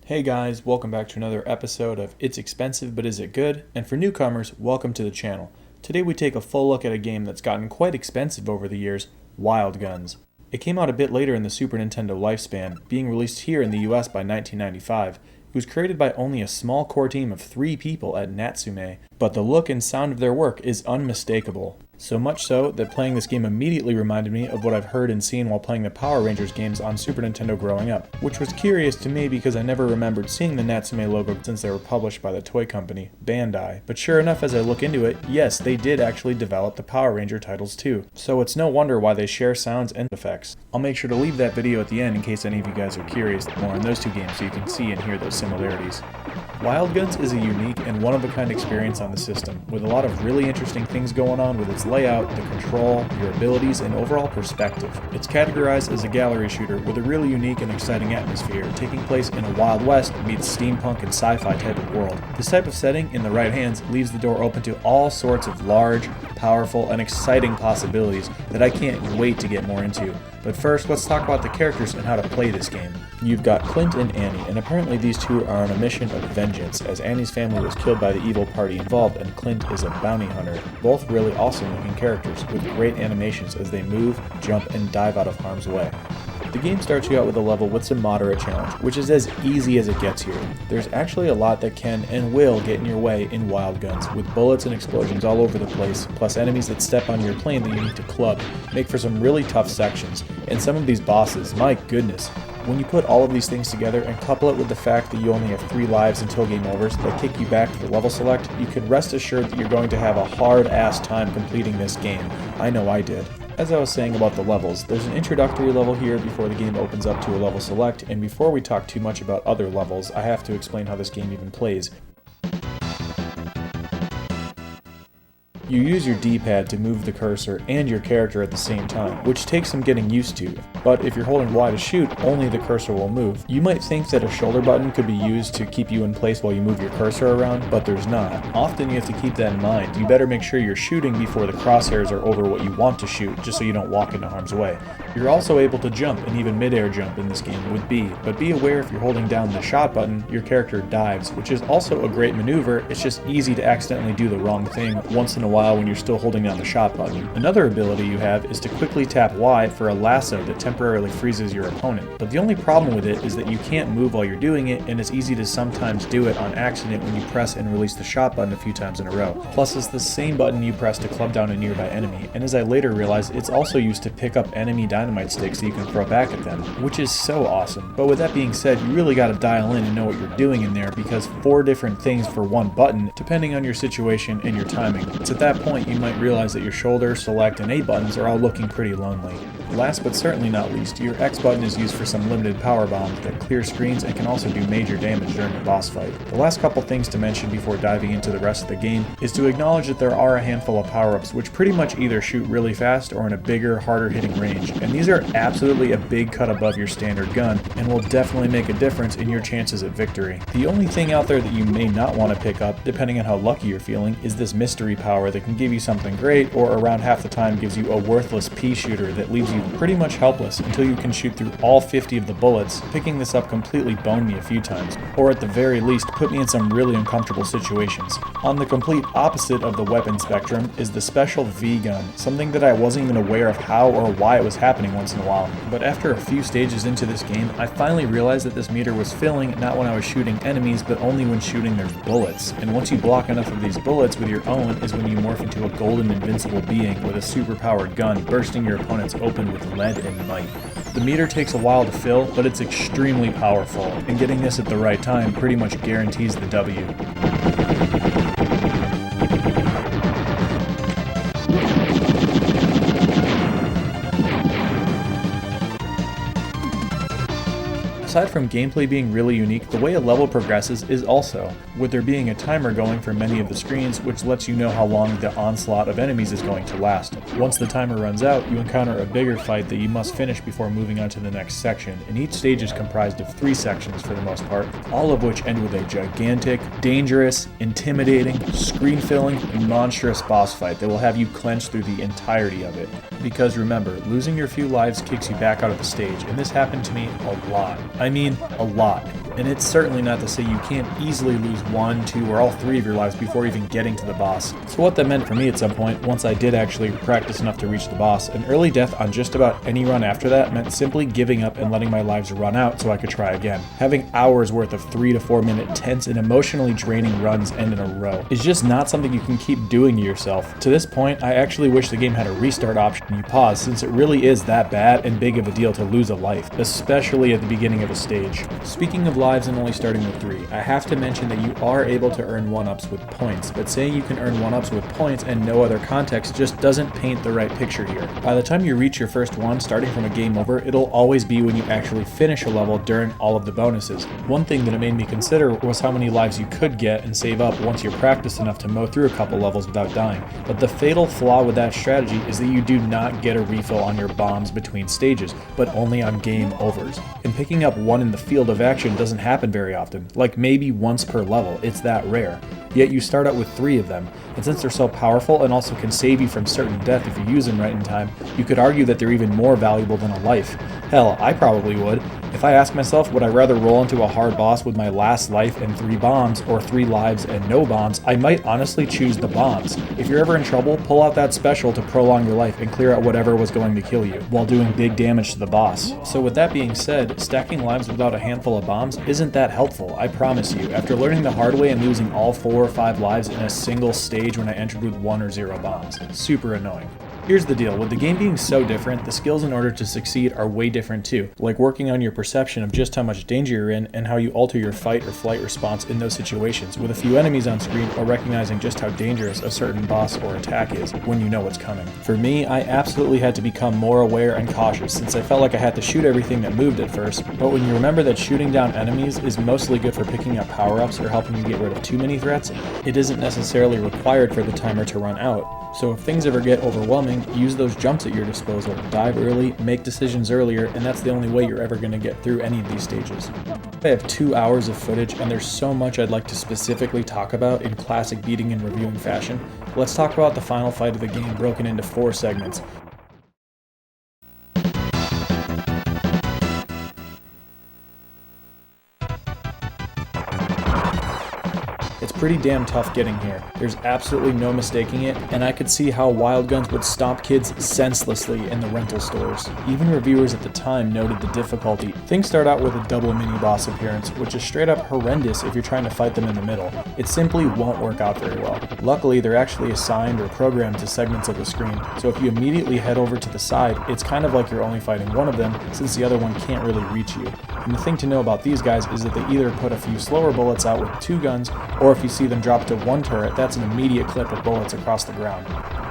Hey guys, welcome back to another episode of It's Expensive But Is It Good? And for newcomers, welcome to the channel. Today we take a full look at a game that's gotten quite expensive over the years, Wild Guns. It came out a bit later in the Super Nintendo lifespan, being released here in the US by 1995. It was created by only a small core team of 3 people at Natsume, but the look and sound of their work is unmistakable. So much so that playing this game immediately reminded me of what I've heard and seen while playing the Power Rangers games on Super Nintendo growing up, which was curious to me because I never remembered seeing the Natsume logo since they were published by the toy company, Bandai. But sure enough, as I look into it, yes, they did actually develop the Power Ranger titles too. So it's no wonder why they share sounds and effects. I'll make sure to leave that video at the end in case any of you guys are curious more on those two games so you can see and hear those similarities. Wild Guns is a unique and one-of-a-kind experience on the system, with a lot of really interesting things going on with its layout, the control, your abilities, and overall perspective. It's categorized as a gallery shooter with a really unique and exciting atmosphere, taking place in a Wild West meets steampunk and sci-fi type of world. This type of setting, in the right hands, leaves the door open to all sorts of large, powerful, and exciting possibilities that I can't wait to get more into. But first, let's talk about the characters and how to play this game. You've got Clint and Annie, and apparently these two are on a mission of vengeance, as Annie's family was killed by the evil party involved and Clint is a bounty hunter. Both really awesome looking characters, with great animations as they move, jump, and dive out of harm's way. The game starts you out with a level with some moderate challenge, which is as easy as it gets here. There's actually a lot that can and will get in your way in Wild Guns, with bullets and explosions all over the place, plus enemies that step on your plane that you need to club, make for some really tough sections. And some of these bosses, my goodness. When you put all of these things together and couple it with the fact that you only have 3 lives until game overs that kick you back to the level select, you can rest assured that you're going to have a hard-ass time completing this game. I know I did. As I was saying about the levels, there's an introductory level here before the game opens up to a level select, and before we talk too much about other levels, I have to explain how this game even plays. You use your D-pad to move the cursor and your character at the same time, which takes some getting used to, but if you're holding Y to shoot, only the cursor will move. You might think that a shoulder button could be used to keep you in place while you move your cursor around, but there's not. Often you have to keep that in mind. You better make sure you're shooting before the crosshairs are over what you want to shoot, just so you don't walk into harm's way. You're also able to jump and even mid-air jump in this game with B, but be aware if you're holding down the shot button, your character dives, which is also a great maneuver. It's just easy to accidentally do the wrong thing once in a while when you're still holding down the shot button. Another ability you have is to quickly tap Y for a lasso that temporarily freezes your opponent, but the only problem with it is that you can't move while you're doing it, and it's easy to sometimes do it on accident when you press and release the shot button a few times in a row. Plus, it's the same button you press to club down a nearby enemy, and as I later realized, it's also used to pick up enemy dynamite sticks that you can throw back at them, which is so awesome. But with that being said, you really gotta dial in and know what you're doing in there, because 4 different things for one button, depending on your situation and your timing. It's at that point you might realize that your shoulder, select, and A buttons are all looking pretty lonely. Last but certainly not least, your X button is used for some limited power bombs that clear screens and can also do major damage during a boss fight. The last couple things to mention before diving into the rest of the game is to acknowledge that there are a handful of power-ups which pretty much either shoot really fast or in a bigger, harder hitting range, and these are absolutely a big cut above your standard gun and will definitely make a difference in your chances at victory. The only thing out there that you may not want to pick up, depending on how lucky you're feeling, is this mystery power that can give you something great or around half the time gives you a worthless pea shooter that leaves you pretty much helpless until you can shoot through all 50 of the bullets. Picking this up completely boned me a few times, or at the very least put me in some really uncomfortable situations. On the complete opposite of the weapon spectrum is the special V gun, something that I wasn't even aware of how or why it was happening once in a while. But after a few stages into this game, I finally realized that this meter was filling not when I was shooting enemies, but only when shooting their bullets. And once you block enough of these bullets with your own is when you morph into a golden invincible being with a super-powered gun, bursting your opponents open with lead and might. The meter takes a while to fill, but it's extremely powerful, and getting this at the right time pretty much guarantees the W. Aside from gameplay being really unique, the way a level progresses is also, with there being a timer going for many of the screens, which lets you know how long the onslaught of enemies is going to last. Once the timer runs out, you encounter a bigger fight that you must finish before moving on to the next section, and each stage is comprised of 3 sections for the most part, all of which end with a gigantic, dangerous, intimidating, screen-filling, and monstrous boss fight that will have you clench through the entirety of it. Because remember, losing your few lives kicks you back out of the stage, and this happened to me a lot. I mean, a lot. and it's certainly not to say you can't easily lose 1, 2, or all 3 of your lives before even getting to the boss. So what that meant for me at some point, once I did actually practice enough to reach the boss, an early death on just about any run after that meant simply giving up and letting my lives run out so I could try again. Having hours worth of 3 to 4 minute tense and emotionally draining runs end in a row is just not something you can keep doing to yourself. To this point, I actually wish the game had a restart option when you pause, since it really is that bad and big of a deal to lose a life, especially at the beginning of a stage. Speaking of lives and only starting with 3, I have to mention that you are able to earn 1-ups with points, but saying you can earn 1-ups with points and no other context just doesn't paint the right picture here. By the time you reach your first one, starting from a game over, it'll always be when you actually finish a level during all of the bonuses. One thing that it made me consider was how many lives you could get and save up once you're practiced enough to mow through a couple levels without dying. But the fatal flaw with that strategy is that you do not get a refill on your bombs between stages, but only on game overs. And picking up one in the field of action doesn't happen very often, like maybe once per level. It's that rare. Yet you start out with 3 of them, and since they're so powerful and also can save you from certain death if you use them right in time, you could argue that they're even more valuable than a life. Hell, I probably would. If I ask myself, would I rather roll into a hard boss with my last life and 3 bombs, or 3 lives and no bombs, I might honestly choose the bombs. If you're ever in trouble, pull out that special to prolong your life and clear out whatever was going to kill you, while doing big damage to the boss. So with that being said, stacking lives without a handful of bombs isn't that helpful, I promise you. After learning the hard way and losing all 4 or 5 lives in a single stage when I entered with 1 or 0 bombs. Super annoying. Here's the deal, with the game being so different, the skills in order to succeed are way different too, like working on your perception of just how much danger you're in and how you alter your fight or flight response in those situations, with a few enemies on screen, or recognizing just how dangerous a certain boss or attack is when you know what's coming. For me, I absolutely had to become more aware and cautious, since I felt like I had to shoot everything that moved at first, but when you remember that shooting down enemies is mostly good for picking up power-ups or helping you get rid of too many threats, it isn't necessarily required for the timer to run out. So if things ever get overwhelming, use those jumps at your disposal, dive early, make decisions earlier, and that's the only way you're ever going to get through any of these stages. I have 2 hours of footage, and there's so much I'd like to specifically talk about in classic beating and reviewing fashion. Let's talk about the final fight of the game broken into 4 segments. It's pretty damn tough getting here. There's absolutely no mistaking it, and I could see how wild guns would stomp kids senselessly in the rental stores. Even reviewers at the time noted the difficulty. Things start out with a double mini-boss appearance, which is straight up horrendous if you're trying to fight them in the middle. It simply won't work out very well. Luckily, they're actually assigned or programmed to segments of the screen, so if you immediately head over to the side, it's kind of like you're only fighting one of them, since the other one can't really reach you. And the thing to know about these guys is that they either put a few slower bullets out with 2 guns, or if you see them drop to 1 turret, that's an immediate clip of bullets across the ground.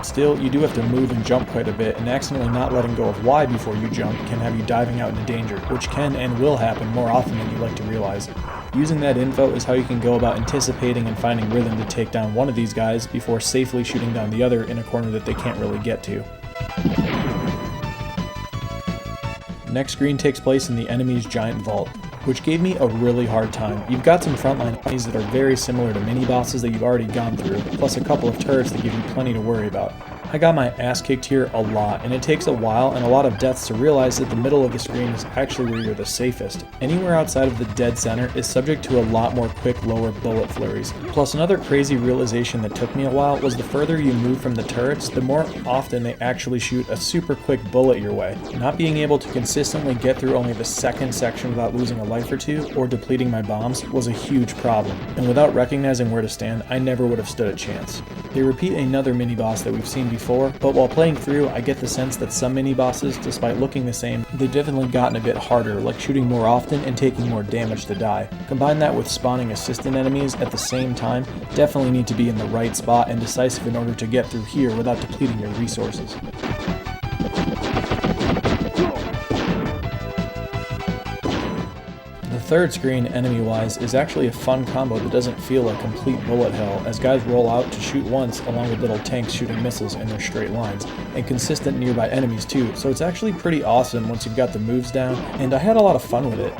Still, you do have to move and jump quite a bit, and accidentally not letting go of Y before you jump can have you diving out into danger, which can and will happen more often than you like to realize. Using that info is how you can go about anticipating and finding rhythm to take down one of these guys before safely shooting down the other in a corner that they can't really get to. Next screen takes place in the enemy's giant vault, which gave me a really hard time. You've got some frontline enemies that are very similar to mini-bosses that you've already gone through, plus a couple of turrets that give you plenty to worry about. I got my ass kicked here a lot, and it takes a while and a lot of deaths to realize that the middle of the screen is actually where you're the safest. Anywhere outside of the dead center is subject to a lot more quick lower bullet flurries. Plus, another crazy realization that took me a while was the further you move from the turrets, the more often they actually shoot a super quick bullet your way. Not being able to consistently get through only the second section without losing a life or 2 or depleting my bombs was a huge problem, and without recognizing where to stand, I never would have stood a chance. They repeat another mini-boss that we've seen before, but while playing through, I get the sense that some mini-bosses, despite looking the same, they've definitely gotten a bit harder, like shooting more often and taking more damage to die. Combine that with spawning assistant enemies at the same time, definitely need to be in the right spot and decisive in order to get through here without depleting your resources. The third screen, enemy-wise, is actually a fun combo that doesn't feel like complete bullet hell, as guys roll out to shoot once along with little tanks shooting missiles in their straight lines, and consistent nearby enemies too, so it's actually pretty awesome once you've got the moves down, and I had a lot of fun with it.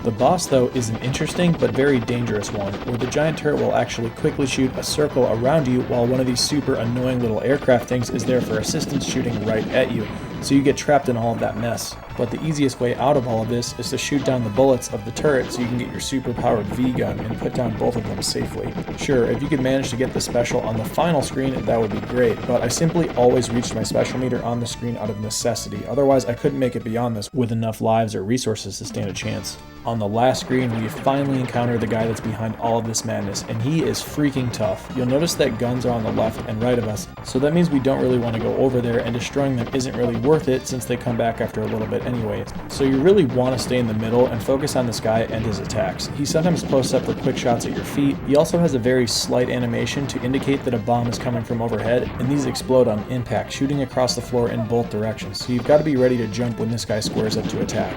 The boss, though, is an interesting but very dangerous one, where the giant turret will actually quickly shoot a circle around you while one of these super annoying little aircraft things is there for assistance shooting right at you, so you get trapped in all of that mess. but the easiest way out of all of this is to shoot down the bullets of the turret so you can get your super-powered V-gun and put down both of them safely. Sure, if you could manage to get the special on the final screen, that would be great, but I simply always reached my special meter on the screen out of necessity, otherwise I couldn't make it beyond this with enough lives or resources to stand a chance. On the last screen, we finally encounter the guy that's behind all of this madness, and he is freaking tough. You'll notice that guns are on the left and right of us, so that means we don't really want to go over there, and destroying them isn't really worth it since they come back after a little bit anyway. So you really want to stay in the middle and focus on this guy and his attacks. He sometimes posts up for quick shots at your feet. He also has a very slight animation to indicate that a bomb is coming from overhead, and these explode on impact, shooting across the floor in both directions, so you've got to be ready to jump when this guy squares up to attack.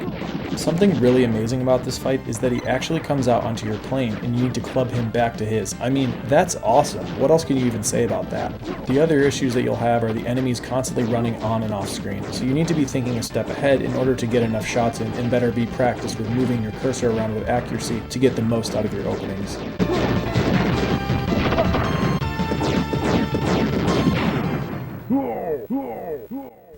Something really amazing about this fight is that he actually comes out onto your plane and you need to club him back to his. I mean, that's awesome. What else can you even say about that? The other issues that you'll have are the enemies constantly running on and off screen, so you need to be thinking a step ahead in order to get enough shots in, and better be practiced with moving your cursor around with accuracy to get the most out of your openings.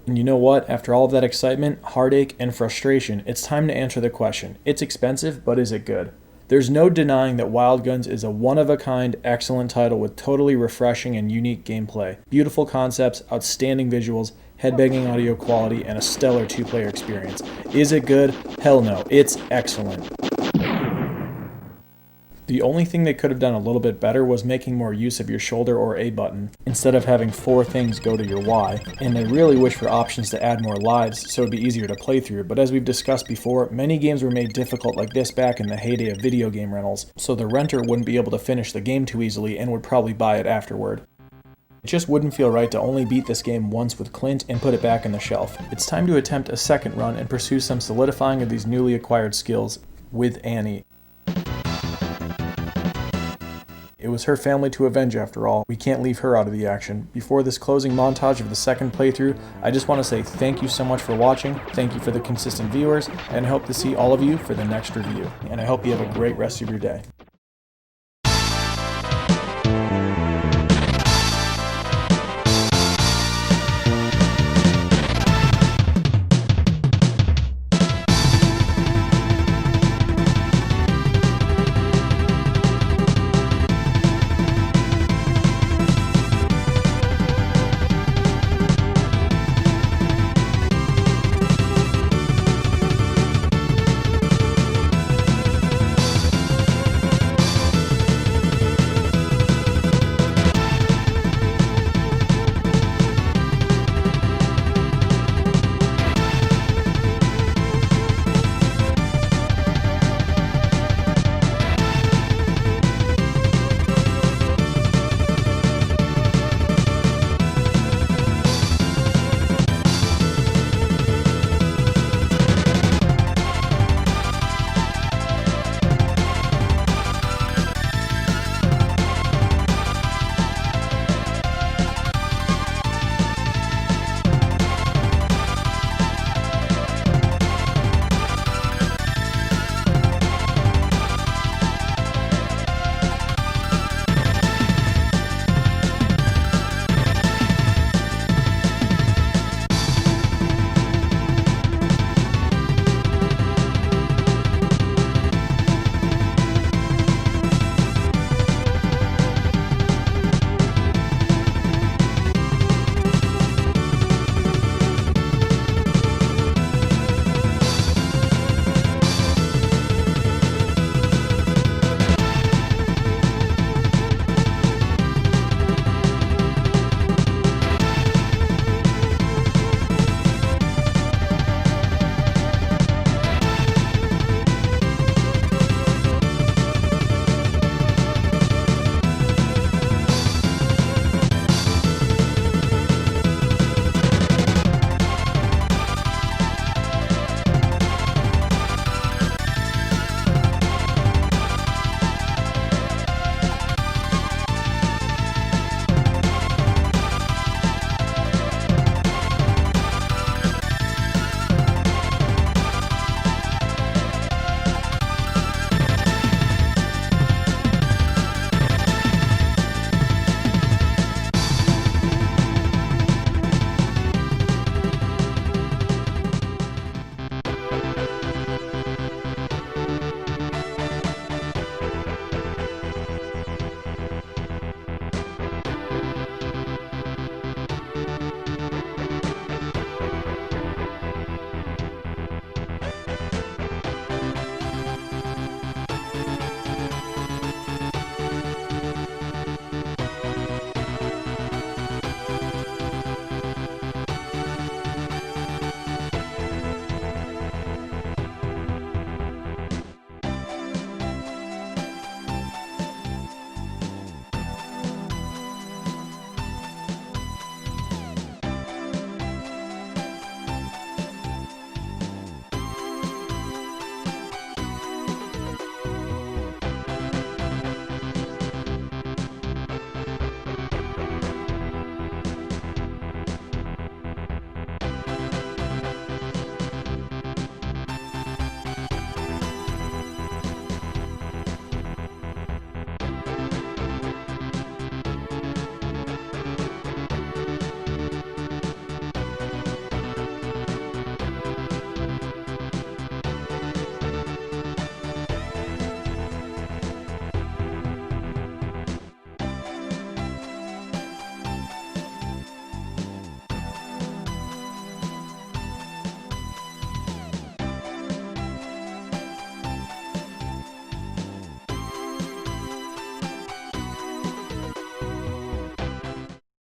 And you know what? After all of that excitement, heartache, and frustration, it's time to answer the question. It's expensive, but is it good? There's no denying that Wild Guns is a one-of-a-kind, excellent title with totally refreshing and unique gameplay, beautiful concepts, outstanding visuals, head-banging audio quality, and a stellar two-player experience. Is it good? Hell no. It's excellent. The only thing they could have done a little bit better was making more use of your shoulder or A button, instead of having 4 things go to your Y, and I really wish for options to add more lives so it'd be easier to play through, but as we've discussed before, many games were made difficult like this back in the heyday of video game rentals, so the renter wouldn't be able to finish the game too easily and would probably buy it afterward. It just wouldn't feel right to only beat this game once with Clint and put it back on the shelf. It's time to attempt a second run and pursue some solidifying of these newly acquired skills with Annie. It was her family to avenge after all. We can't leave her out of the action. Before this closing montage of the second playthrough, I just want to say thank you so much for watching, thank you for the consistent viewers, and I hope to see all of you for the next review. And I hope you have a great rest of your day.